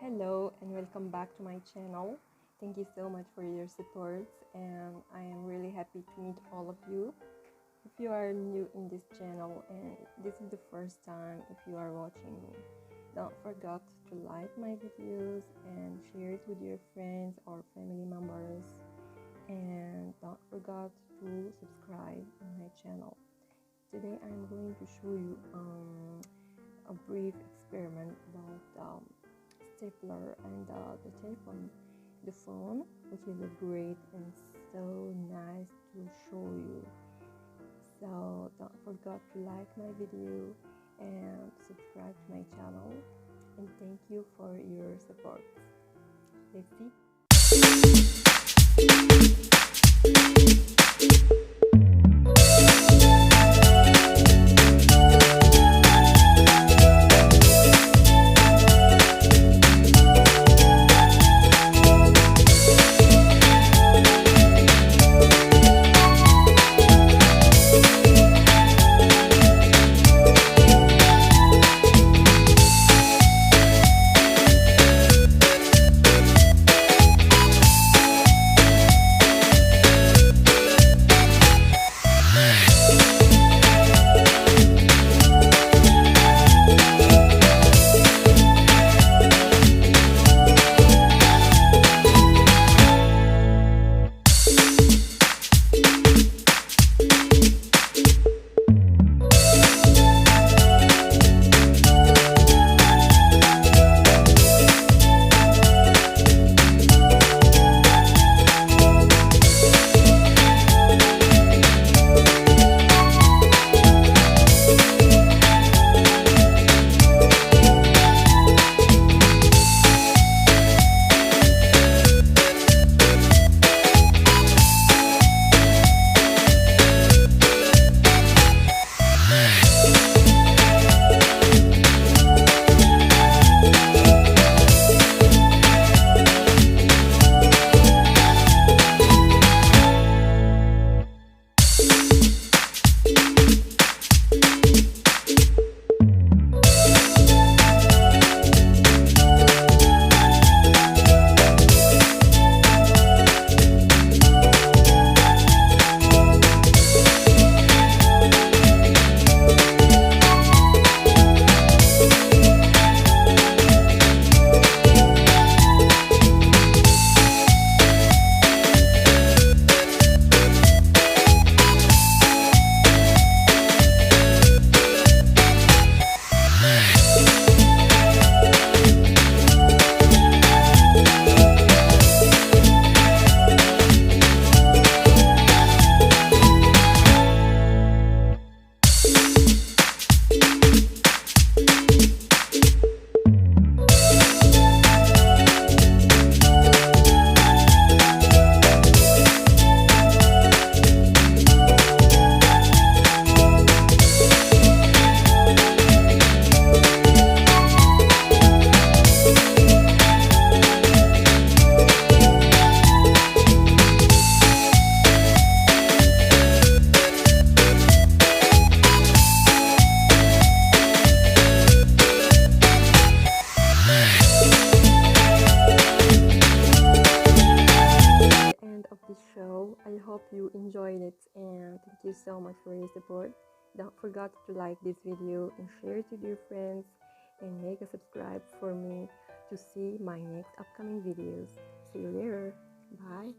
Hello and welcome back to my channel. Thank you so much for your support and I am really happy to meet all of you. If you are new in this channel and this is the first time if you are watching me, don't forget to like my videos and share it with your friends or family members, and don't forget to subscribe on my channel. Today I'm going to show you a brief experiment about stapler and the telephone, the phone, which is a great and so nice to show you. So don't forget to like my video and subscribe to my channel, and thank you for your support. Let's see. Of this show. I hope you enjoyed it and thank you so much for your support. Don't forget to like this video and share it with your friends, and make a subscribe for me to see my next upcoming videos. See you later. Bye.